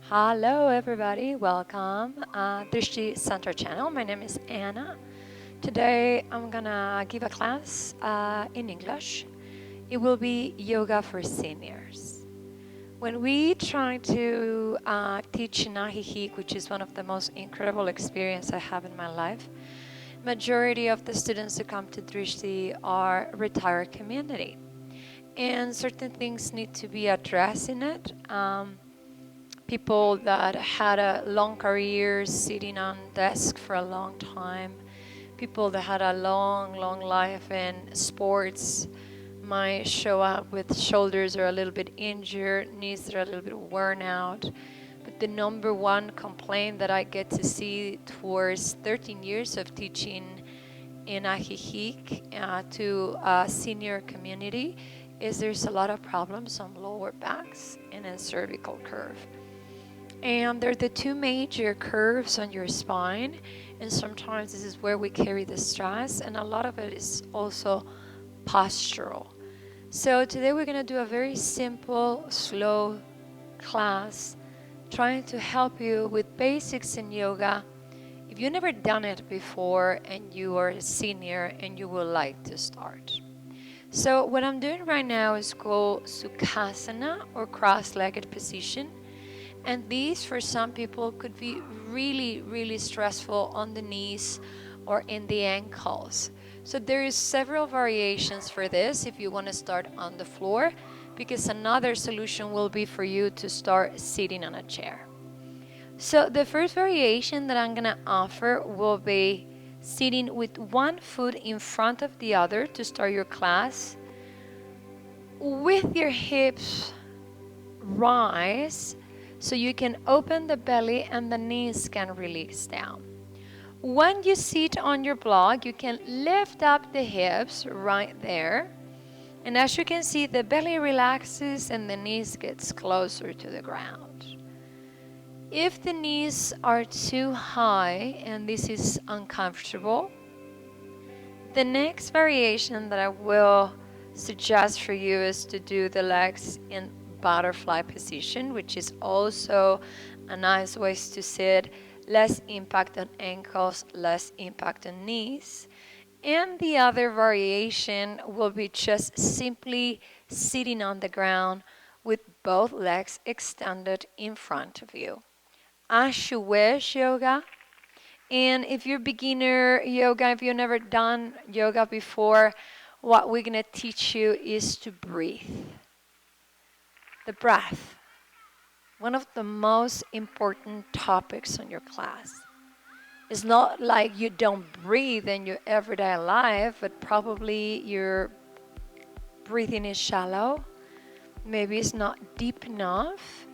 Hello, everybody. Welcome. Drishti Center channel. My name is Anna. Today, I'm gonna give a class in English. It will be yoga for seniors. When we try to teach Nahihik, which is one of the most incredible experience I have in my life, majority of the students who come to Drishti are retired community, and certain things need to be addressed in it. People that had a long career sitting on desk for a long time, people that had a long life in sports might show up with shoulders are a little bit injured, knees that are a little bit worn out. But the number one complaint that I get to see towards 13 years of teaching in Ajijic to a senior community is there's a lot of problems on lower backs and in cervical curve. And they're the two major curves on your spine, and sometimes this is where we carry the stress, and a lot of it is also postural. So today we're going to do a very simple, slow class trying to help you with basics in yoga. If you've never done it before and you are a senior and you would like to start. So what I'm doing right now is called Sukhasana, or cross-legged position. And these, for some people, could be really stressful on the knees or in the ankles. So there is several variations for this if you want to start on the floor, because another solution will be for you to start sitting on a chair. So the first variation that I'm going to offer will be sitting with one foot in front of the other to start your class, with your hips rise, so you can open the belly and the knees can release down. When you sit on your block, you can lift up the hips right there. And as you can see, the belly relaxes and the knees gets closer to the ground. If the knees are too high and this is uncomfortable, the next variation that I will suggest for you is to do the legs in butterfly position, which is also a nice way to sit. Less impact on ankles, less impact on knees. And the other variation will be just simply sitting on the ground with both legs extended in front of you. As you wish yoga. And if you're beginner yoga, if you've never done yoga before, what we're going to teach you is to breathe. The breath, one of the most important topics on your class. It's not like you don't breathe in your everyday life, but probably your breathing is shallow. Maybe it's not deep enough.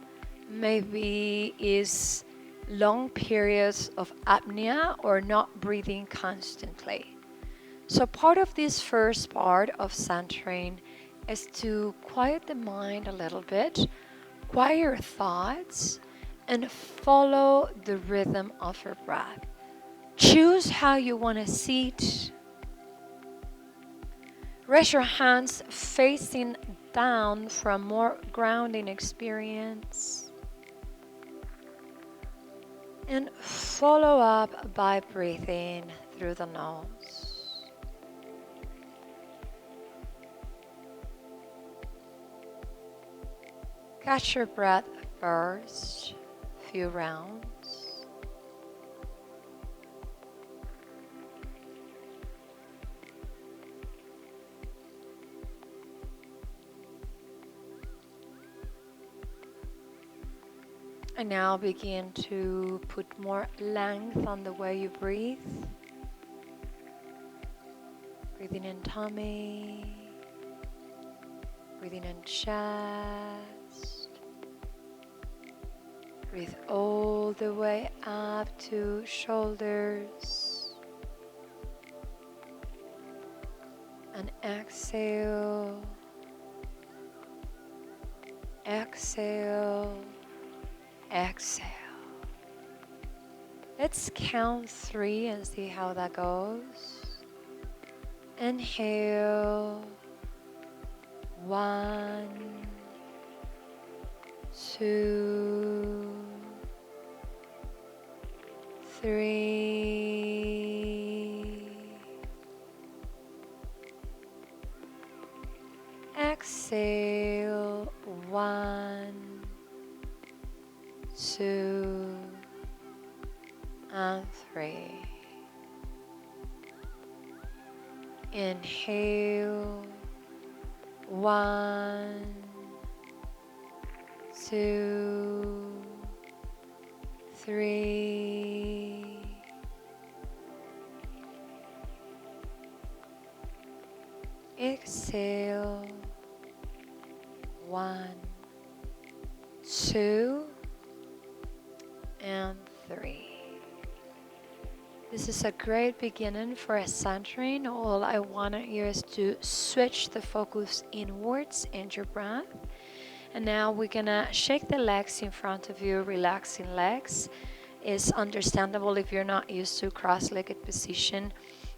Maybe it's long periods of apnea or not breathing constantly. So part of this first part of centering is to quiet the mind a little bit, quiet your thoughts, and follow the rhythm of your breath. Choose how you want to sit. Raise your hands facing down for a more grounding experience. And follow up by breathing through the nose. Catch your breath first, few rounds. And now begin to put more length on the way you breathe. Breathing in tummy, breathing in chest. Breathe all the way up to shoulders. And exhale, exhale, exhale. Let's count 3 and see how that goes. Inhale, 1, 2, 3. Exhale. 1, 2, and 3. Inhale. 1, 2, 3. Exhale. 1, 2, and 3. This is a great beginning for a centering. All I want you is to switch the focus inwards and your breath. And now we're gonna shake the legs in front of you. Relaxing legs is understandable if you're not used to cross-legged position,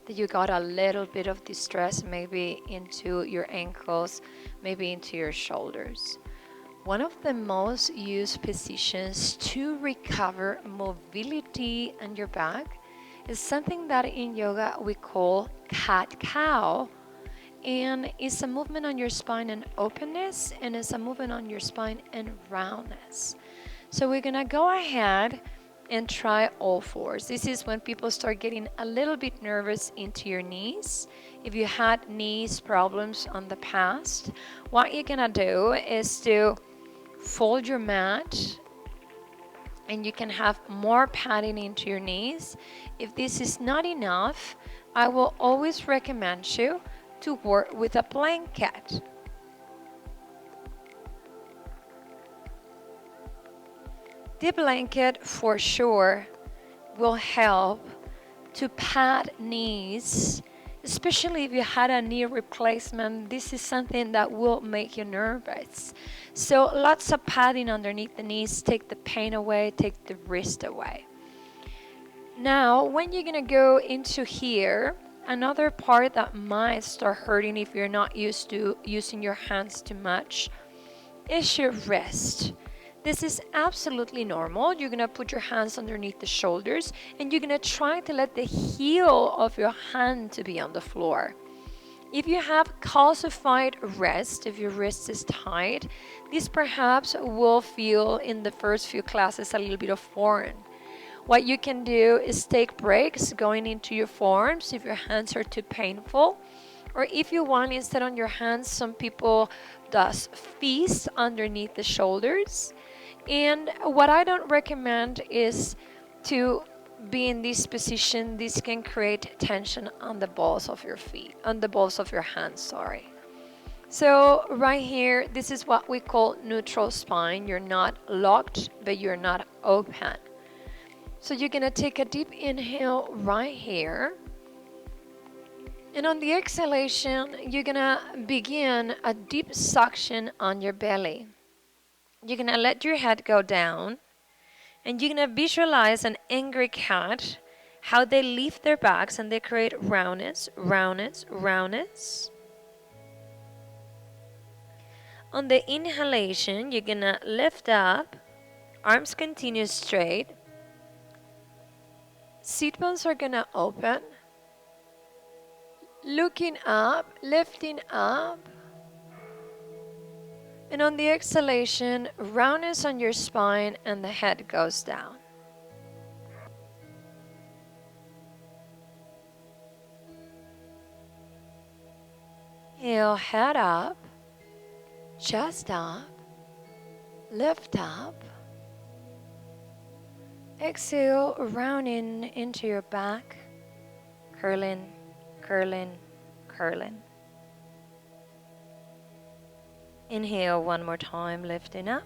that you got a little bit of distress maybe into your ankles, maybe into your shoulders. One of the most used positions to recover mobility in your back is something that in yoga we call cat-cow. And it's a movement on your spine and openness, and it's a movement on your spine and roundness. So we're gonna go ahead and try all fours. This is when people start getting a little bit nervous into your knees. If you had knees problems on the past, what you're gonna do is to fold your mat, and you can have more padding into your knees. If this is not enough, I will always recommend you to work with a blanket. The blanket for sure will help to pad knees, especially if you had a knee replacement. This is something that will make you nervous. So lots of padding underneath the knees, take the pain away, take the wrist away. Now, when you're gonna go into here, another part that might start hurting if you're not used to using your hands too much is your wrist. This is absolutely normal. You're gonna put your hands underneath the shoulders, and you're gonna try to let the heel of your hand to be on the floor. If you have calcified wrist, if your wrist is tight, this perhaps will feel in the first few classes a little bit of foreign. What you can do is take breaks going into your forearms if your hands are too painful. Or if you want, instead on your hands, some people does feast underneath the shoulders. And what I don't recommend is to be in this position. This can create tension on the balls of your feet, on the balls of your hands, sorry. So right here, this is what we call neutral spine. You're not locked, but you're not open. So you're gonna take a deep inhale right here. And on the exhalation, you're gonna begin a deep suction on your belly. You're gonna let your head go down, and you're gonna visualize an angry cat, how they lift their backs and they create roundness, roundness, roundness. On the inhalation, you're gonna lift up, arms continue straight. Sit bones are gonna open, looking up, lifting up. And on the exhalation, roundness on your spine and the head goes down. Inhale, head up, chest up, lift up. Exhale, rounding into your back, curling, curling, curling. Inhale one more time, lifting up,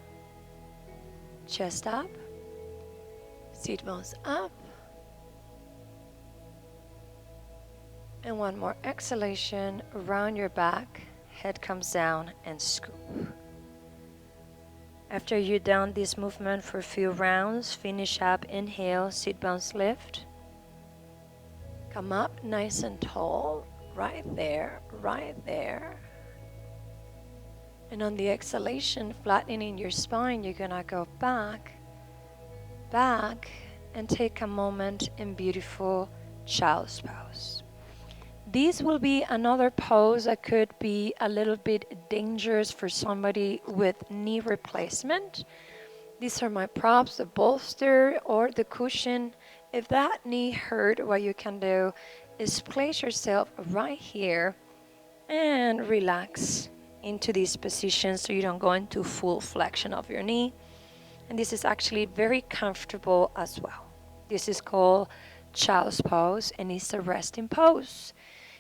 chest up, sit bones up. And one more exhalation, round your back, head comes down and scoop. After you've done this movement for a few rounds, finish up, inhale, sit bones lift. Come up nice and tall, right there, right there. And on the exhalation, flattening your spine, you're gonna go back, back, and take a moment in beautiful child's pose. This will be another pose that could be a little bit dangerous for somebody with knee replacement. These are my props, the bolster or the cushion. If that knee hurt, what you can do is place yourself right here and relax into this position so you don't go into full flexion of your knee. And this is actually very comfortable as well. This is called child's pose and it's a resting pose.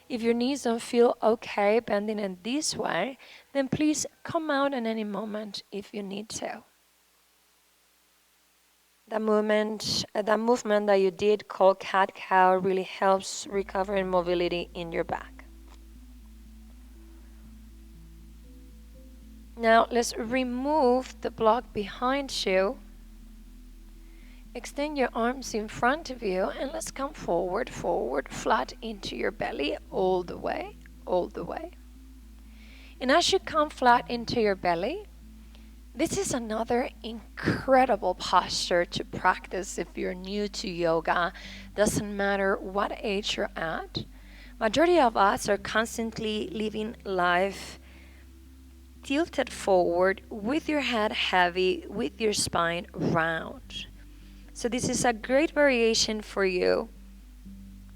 If your knees don't feel okay bending in this way, then please come out at any moment if you need to. That movement that you did called cat-cow really helps recovering mobility in your back. Now let's remove the block behind you. Extend your arms in front of you and let's come forward, flat into your belly all the way. And as you come flat into your belly, this is another incredible posture to practice if you're new to yoga. Doesn't matter what age you're at. Majority of us are constantly living life tilted forward with your head heavy, with your spine round. So this is a great variation for you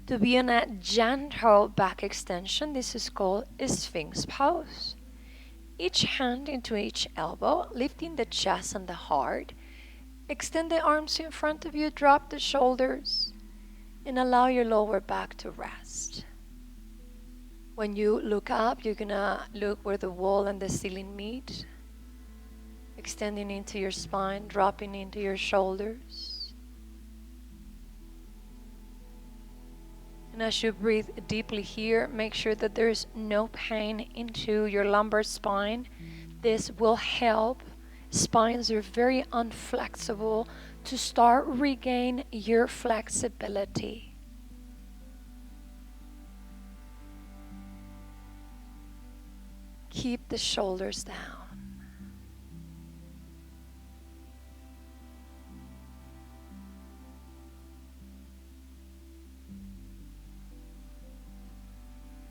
to be on a gentle back extension. This is called a Sphinx pose. Each hand into each elbow, lifting the chest and the heart. Extend the arms in front of you, drop the shoulders, and allow your lower back to rest. When you look up, you're gonna look where the wall and the ceiling meet, extending into your spine, dropping into your shoulders. And as you breathe deeply here, make sure that there's no pain into your lumbar spine. This will help. Spines are very unflexible to start regain your flexibility. Keep the shoulders down.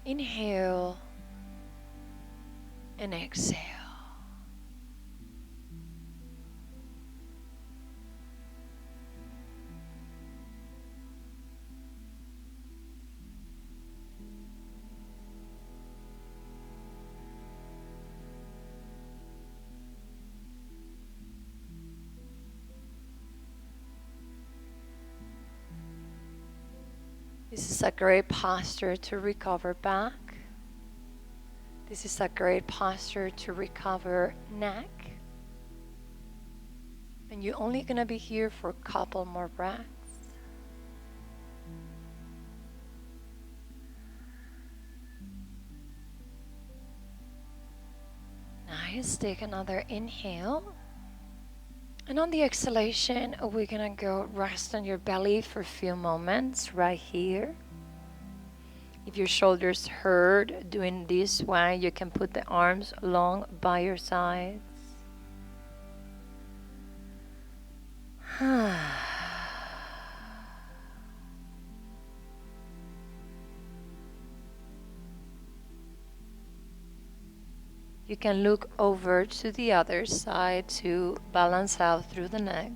Inhale and exhale. This is a great posture to recover back. This is a great posture to recover neck. And you're only going to be here for a couple more breaths. Nice. Take another inhale. And on the exhalation, we're gonna go rest on your belly for a few moments right here. If your shoulders hurt doing this way, you can put the arms long by your sides. You can look over to the other side to balance out through the neck.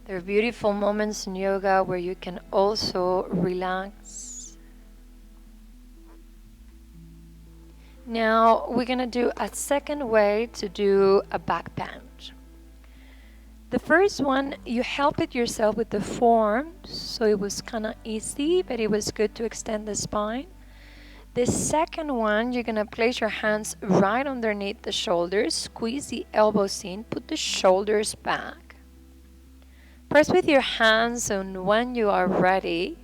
There are beautiful moments in yoga where you can also relax. Now we're gonna do a second way to do a back bend. The first one, you help it yourself with the forearms, so it was kind of easy, but it was good to extend the spine. The second one, you're gonna place your hands right underneath the shoulders, squeeze the elbows in, put the shoulders back. Press with your hands, and when you are ready,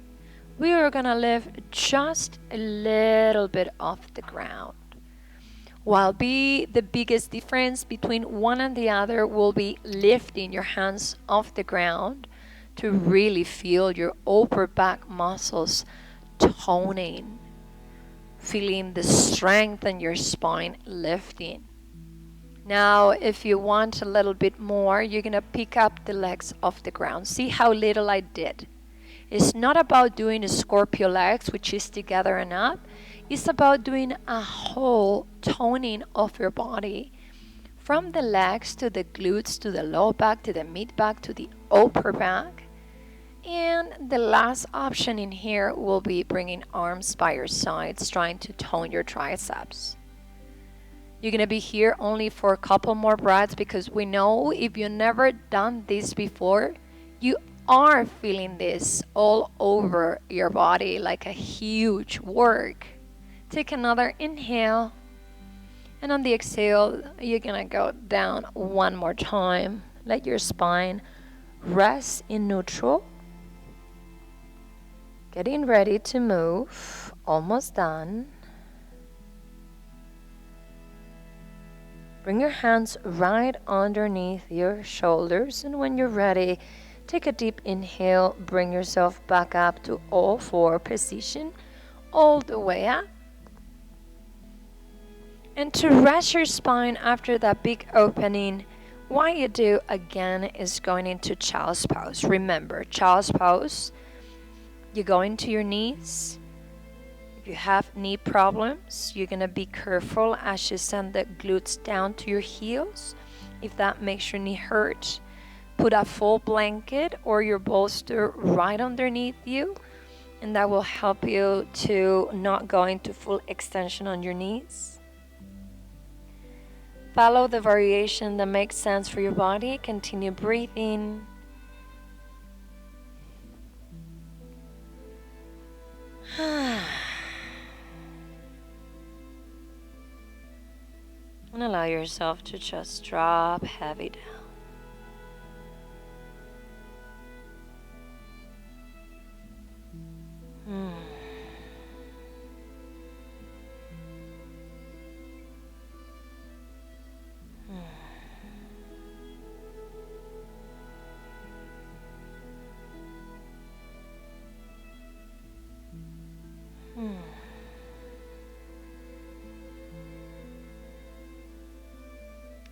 we are gonna lift just a little bit off the ground. While the biggest difference between one and the other will be lifting your hands off the ground to really feel your upper back muscles toning, feeling the strength in your spine lifting. Now, if you want a little bit more, you're going to pick up the legs off the ground. See how little I did. It's not about doing a scorpio legs, which is together and up. It's about doing a whole toning of your body. From the legs to the glutes, to the low back, to the mid back, to the upper back. And the last option in here will be bringing arms by your sides, trying to tone your triceps. You're going to be here only for a couple more breaths, because we know if you've never done this before, you are feeling this all over your body like a huge work. Take another inhale, and on the exhale, you're going to go down one more time. Let your spine rest in neutral. Getting ready to move, almost done. Bring your hands right underneath your shoulders, and when you're ready, take a deep inhale, bring yourself back up to all four position, all the way up. And to rest your spine after that big opening, what you do again is going into child's pose. Remember, child's pose, you go into your knees. If you have knee problems, you're going to be careful as you send the glutes down to your heels. If that makes your knee hurt, put a full blanket or your bolster right underneath you, and that will help you to not go into full extension on your knees. Follow the variation that makes sense for your body. Continue breathing. And allow yourself to just drop heavy down.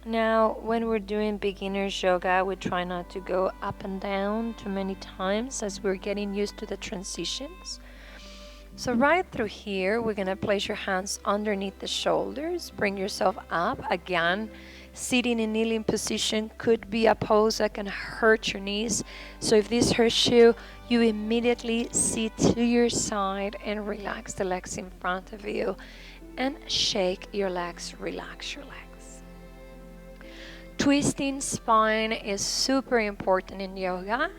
Now, when we're doing beginner's yoga, we try not to go up and down too many times as we're getting used to the transitions. So right through here, we're going to place your hands underneath the shoulders. Bring yourself up. Again, sitting in kneeling position could be a pose that can hurt your knees. So if this hurts you, you immediately sit to your side and relax the legs in front of you. And shake your legs, relax your legs. Twisting spine is super important in yoga,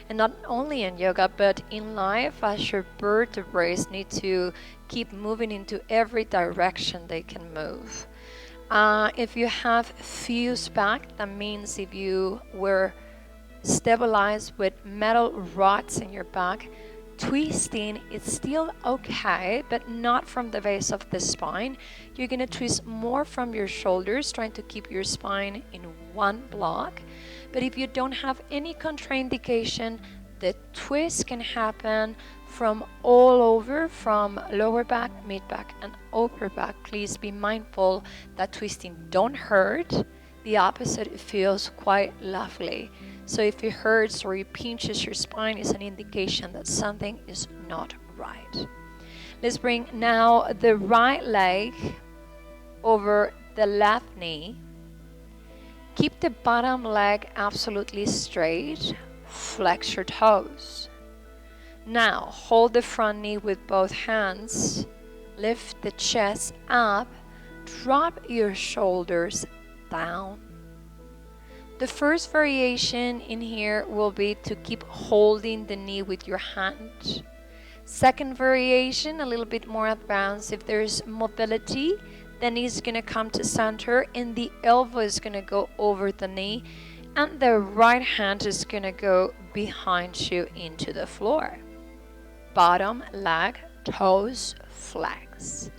and not only in yoga but in life, as your vertebrae need to keep moving into every direction they can move. If you have fused back, that means if you were stabilized with metal rods in your back, twisting is still okay, but not from the base of the spine. You're going to twist more from your shoulders, trying to keep your spine in one block. But if you don't have any contraindication, the twist can happen from all over, from lower back, mid back, and upper back. Please be mindful that twisting don't hurt. The opposite, it feels quite lovely. So if it hurts or it pinches your spine, it's an indication that something is not right. Let's bring now the right leg over the left knee. Keep the bottom leg absolutely straight. Flex your toes. Now hold the front knee with both hands. Lift the chest up. Drop your shoulders down. The first variation in here will be to keep holding the knee with your hand. Second variation, a little bit more advanced. If there's mobility, the knee is going to come to center and the elbow is going to go over the knee, and the right hand is going to go behind you into the floor. Bottom leg, toes, flex.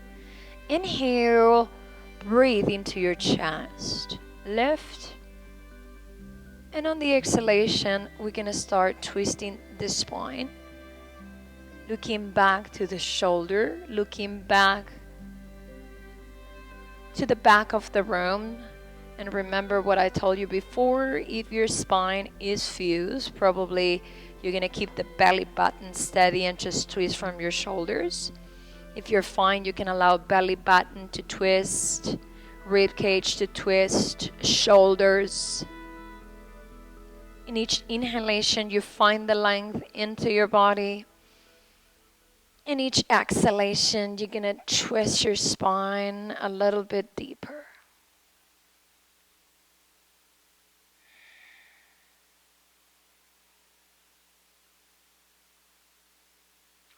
Inhale, breathe into your chest. Lift. And on the exhalation, we're going to start twisting the spine. looking back to the shoulder, looking back to the back of the room. And remember what I told you before, if your spine is fused, probably you're going to keep the belly button steady and just twist from your shoulders. If you're fine, you can allow belly button to twist, rib cage to twist, shoulders. In each inhalation, you find the length into your body. In each exhalation, you're going to twist your spine a little bit deeper.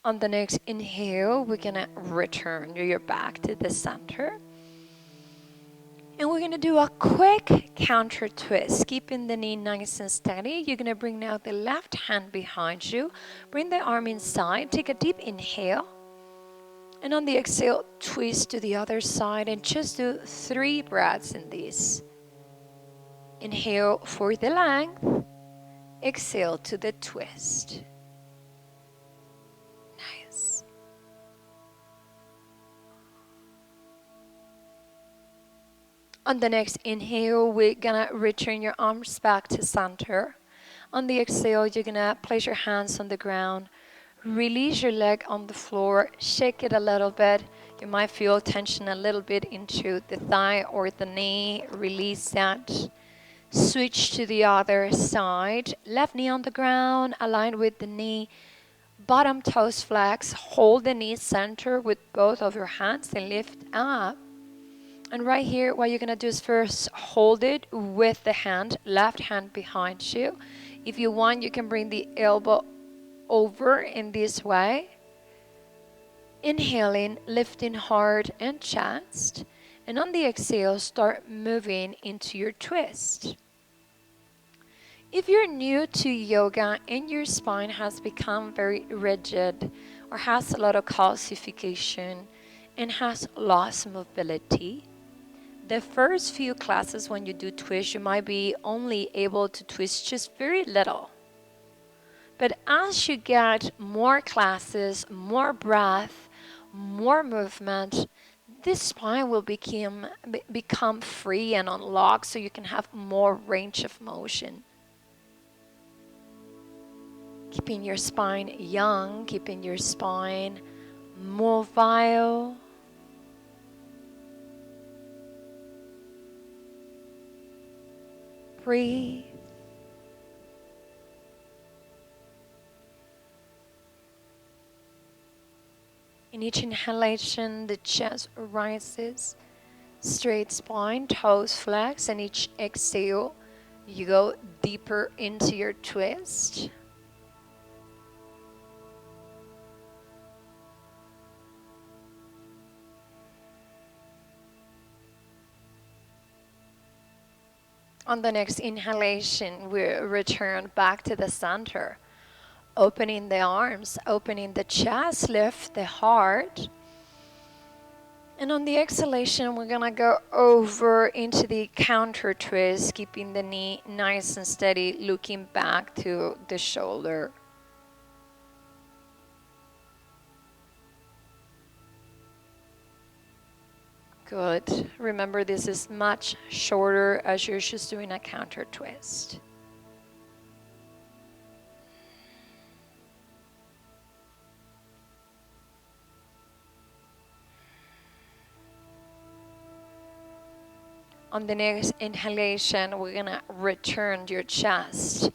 On the next inhale, we're going to return your back to the center. And we're going to do a quick counter twist, keeping the knee nice and steady. You're going to bring now the left hand behind you. Bring the arm inside. Take a deep inhale. And on the exhale, twist to the other side. And just do 3 breaths in this. Inhale for the length. Exhale to the twist. Nice. On the next inhale, we're gonna return your arms back to center. On the exhale, you're gonna place your hands on the ground. Release your leg on the floor. Shake it a little bit. You might feel tension a little bit into the thigh or the knee. Release that. Switch to the other side. Left knee on the ground, aligned with the knee. Bottom toes flex. Hold the knee center with both of your hands and lift up. And right here, what you're going to do is first hold it with the hand, left hand behind you. If you want, you can bring the elbow over in this way. Inhaling, lifting heart and chest. And on the exhale, start moving into your twist. If you're new to yoga and your spine has become very rigid or has a lot of calcification and has lost mobility, the first few classes when you do twist, you might be only able to twist just very little. But as you get more classes, more breath, more movement, this spine will become free and unlocked so you can have more range of motion. Keeping your spine young, keeping your spine mobile. Breathe. In each inhalation, the chest rises, straight spine, toes flex, and each exhale, you go deeper into your twist. On the next inhalation, we return back to the center. Opening the arms, opening the chest, lift the heart. And on the exhalation, we're gonna go over into the counter twist, keeping the knee nice and steady, looking back to the shoulder. Good. Remember, this is much shorter as you're just doing a counter twist. On the next inhalation, we're gonna return your chest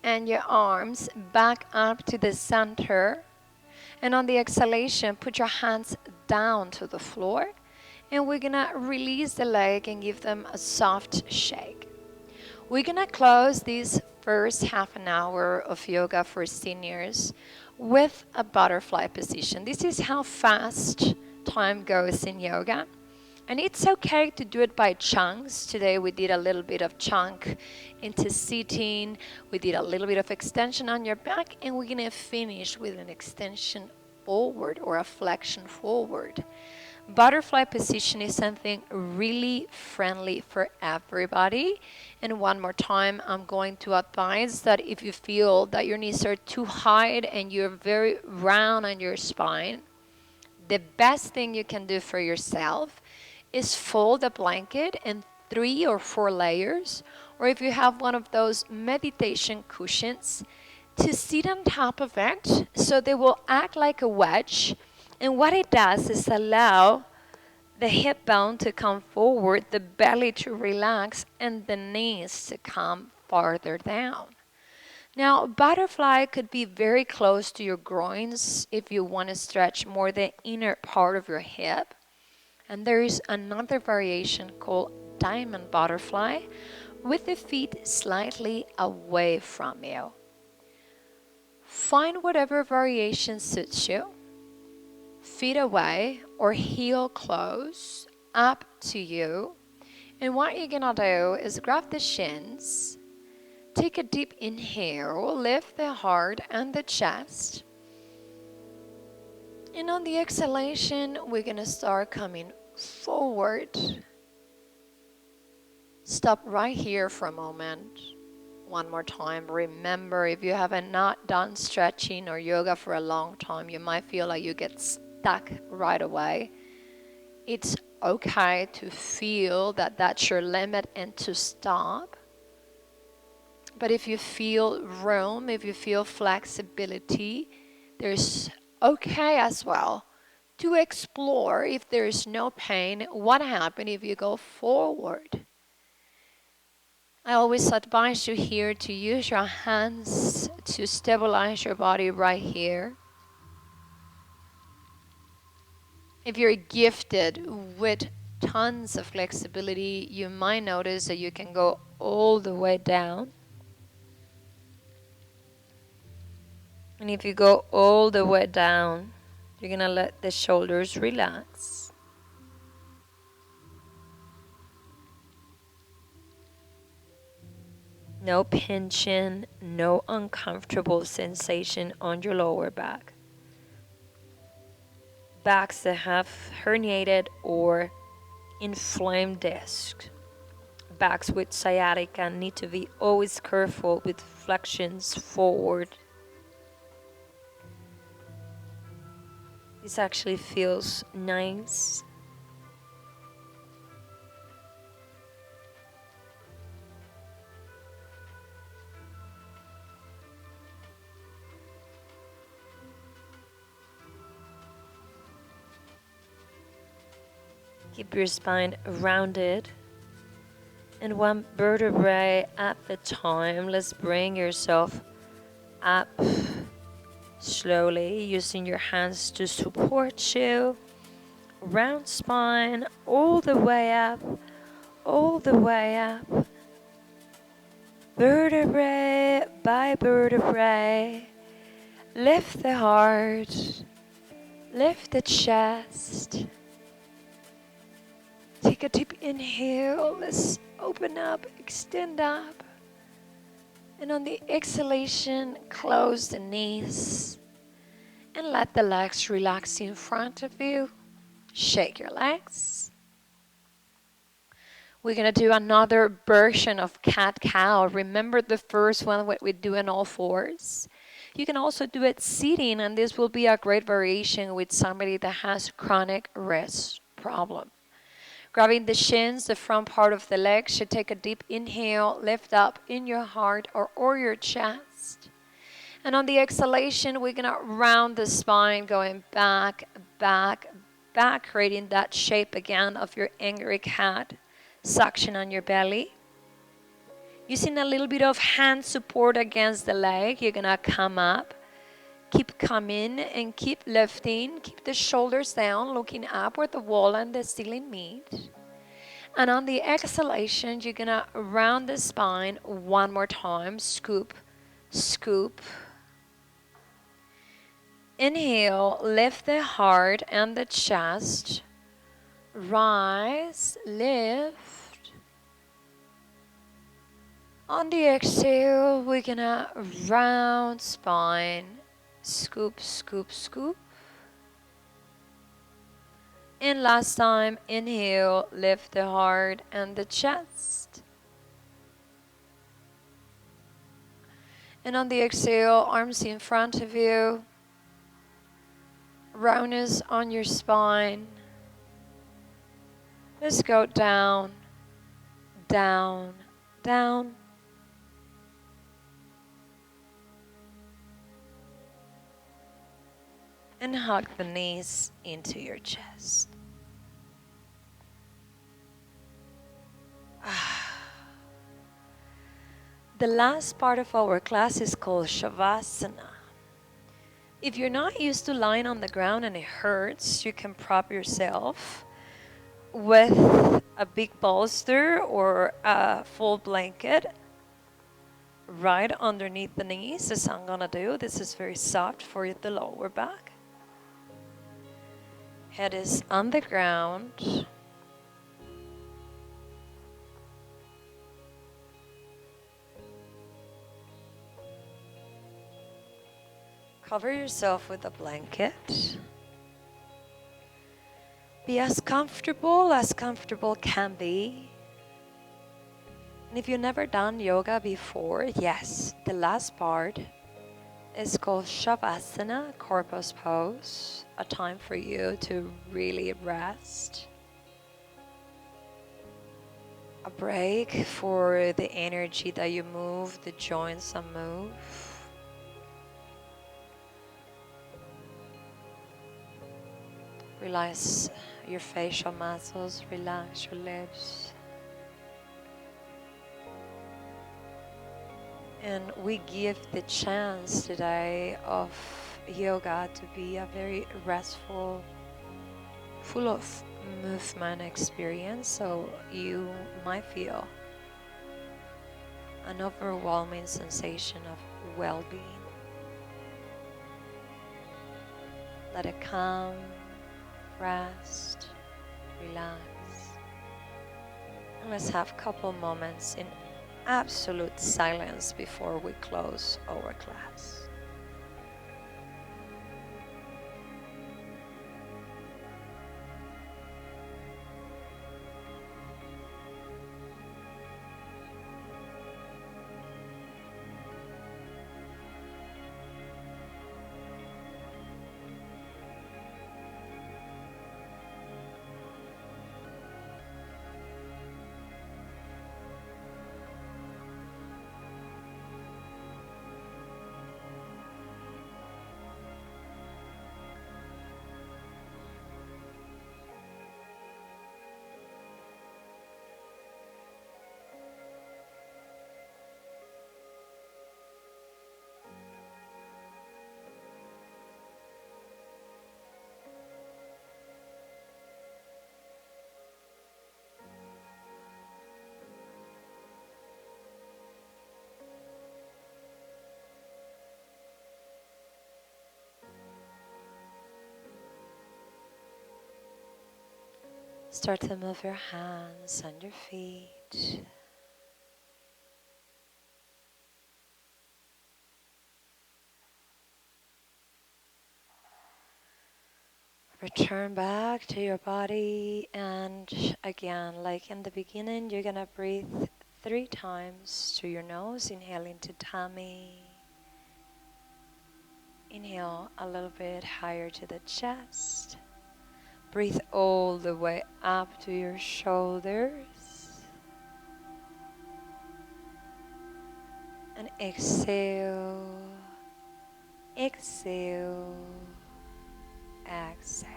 and your arms back up to the center. And on the exhalation, put your hands down to the floor. And we're gonna release the leg and give them a soft shake. We're gonna close this first half an hour of yoga for seniors with a butterfly position. This is how fast time goes in yoga. And it's okay to do it by chunks. Today we did a little bit of chunk into sitting. We did a little bit of extension on your back, and we're gonna finish with an extension forward or a flexion forward. Butterfly position is something really friendly for everybody. And one more time, I'm going to advise that if you feel that your knees are too high and you're very round on your spine, the best thing you can do for yourself is fold a blanket in 3 or 4 layers, or if you have one of those meditation cushions, to sit on top of it so they will act like a wedge. And what it does is allow the hip bone to come forward, the belly to relax, and the knees to come farther down. Now, butterfly could be very close to your groins if you want to stretch more the inner part of your hip. And there is another variation called diamond butterfly with the feet slightly away from you. Find whatever variation suits you. Feet away or heel close, up to you. And what you're gonna do is grab the shins, take a deep inhale, lift the heart and the chest. And on the exhalation, we're gonna start coming forward. Stop right here for a moment. One more time. Remember, if you haven't not done stretching or yoga for a long time, you might feel like you get stuck right away. It's okay to feel that that's your limit and to stop. But if you feel room, if you feel flexibility, there's okay as well to explore, if there is no pain, what happens if you go forward. I always advise you here to use your hands to stabilize your body right here. If you're gifted with tons of flexibility, you might notice that you can go all the way down. And if you go all the way down, you're going to let the shoulders relax. No pinching, no uncomfortable sensation on your lower back. Backs that have herniated or inflamed discs. Backs with sciatica need to be always careful with flexions forward. This actually feels nice. Keep your spine rounded. And one vertebrae at a time. Let's bring yourself up slowly, using your hands to support you. Round spine, all the way up, all the way up. Vertebrae by vertebrae. Lift the heart, lift the chest. Take a deep inhale. Let's open up, extend up. And on the exhalation, close the knees. And let the legs relax in front of you. Shake your legs. We're going to do another version of cat-cow. Remember the first one, what we do in all fours? You can also do it sitting, and this will be a great variation with somebody that has chronic wrist problem. Grabbing the shins, the front part of the legs, you take a deep inhale, lift up in your heart or your chest. And on the exhalation, we're going to round the spine, going back, back, back, creating that shape again of your angry cat. Suction on your belly. Using a little bit of hand support against the leg, you're going to come up. Keep coming and keep lifting. Keep the shoulders down, looking up where the wall and the ceiling meet. And on the exhalation, you're going to round the spine one more time. Scoop, scoop. Inhale, lift the heart and the chest. Rise, lift. On the exhale, we're going to round spine. Scoop, scoop, scoop. And last time, inhale, lift the heart and the chest. And on the exhale, arms in front of you, roundness on your spine. Let's go down, down, down. And hug the knees into your chest. The last part of our class is called Shavasana. If you're not used to lying on the ground and it hurts, you can prop yourself with a big bolster or a full blanket right underneath the knees, as I'm gonna do. This is very soft for the lower back. Head is on the ground. Cover yourself with a blanket. Be as comfortable can be. And if you've never done yoga before, yes, the last part is called Shavasana, corpus pose, a time for you to really rest. A break for the energy that you move, the joints that move. Relax your facial muscles, relax your lips. And we give the chance today of yoga to be a very restful, full of movement experience. So you might feel an overwhelming sensation of well-being. Let it come, rest, relax. And let's have a couple moments in absolute silence before we close our class. Start to move your hands and your feet. Return back to your body, and again, like in the beginning, you're gonna breathe 3 times through your nose. Inhale into tummy. Inhale a little bit higher to the chest. Breathe all the way up to your shoulders. And exhale, exhale, exhale.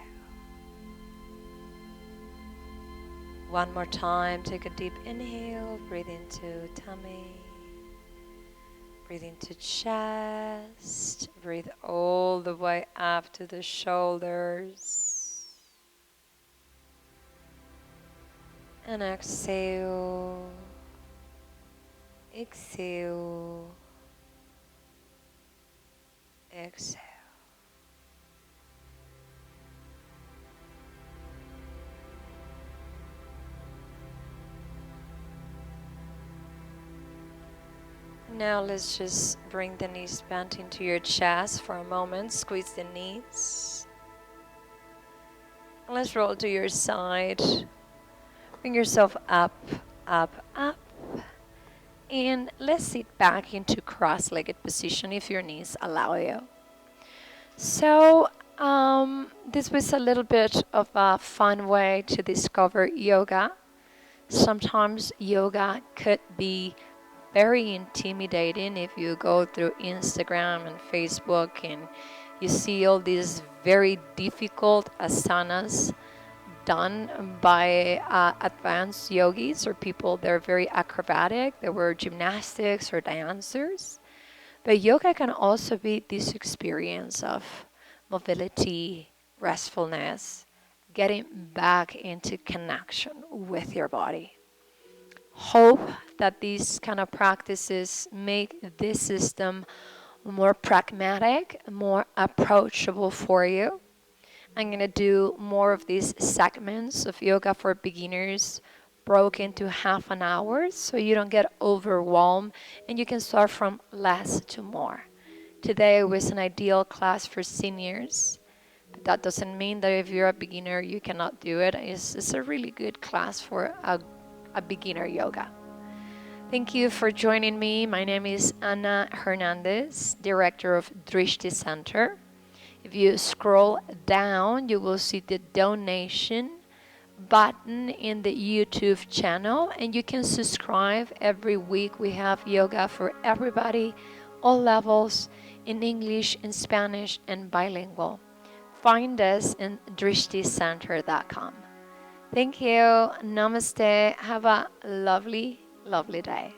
One more time, take a deep inhale, breathe into tummy, breathe into chest, breathe all the way up to the shoulders. And exhale, exhale, exhale. Now let's just bring the knees bent into your chest for a moment. Squeeze the knees. Let's roll to your side. Bring yourself up, up, up. And let's sit back into cross-legged position if your knees allow you. So this was a little bit of a fun way to discover yoga. Sometimes yoga could be very intimidating if you go through Instagram and Facebook and you see all these very difficult asanas done by advanced yogis or people that are very acrobatic, that were gymnastics or dancers. But yoga can also be this experience of mobility, restfulness, getting back into connection with your body. Hope that these kind of practices make this system more pragmatic, more approachable for you. I'm going to do more of these segments of yoga for beginners broken into half an hour so you don't get overwhelmed and you can start from less to more. Today was an ideal class for seniors, but that doesn't mean that if you're a beginner you cannot do it. It's a really good class for a beginner yoga. Thank you for joining me. My name is Ana Hernandez, Director of Drishti Center. If you scroll down, you will see the donation button in the YouTube channel, and you can subscribe. Every week we have yoga for everybody, all levels, in English, in Spanish, and bilingual. Find us in drishticenter.com. Thank you. Namaste. Have a lovely, lovely day.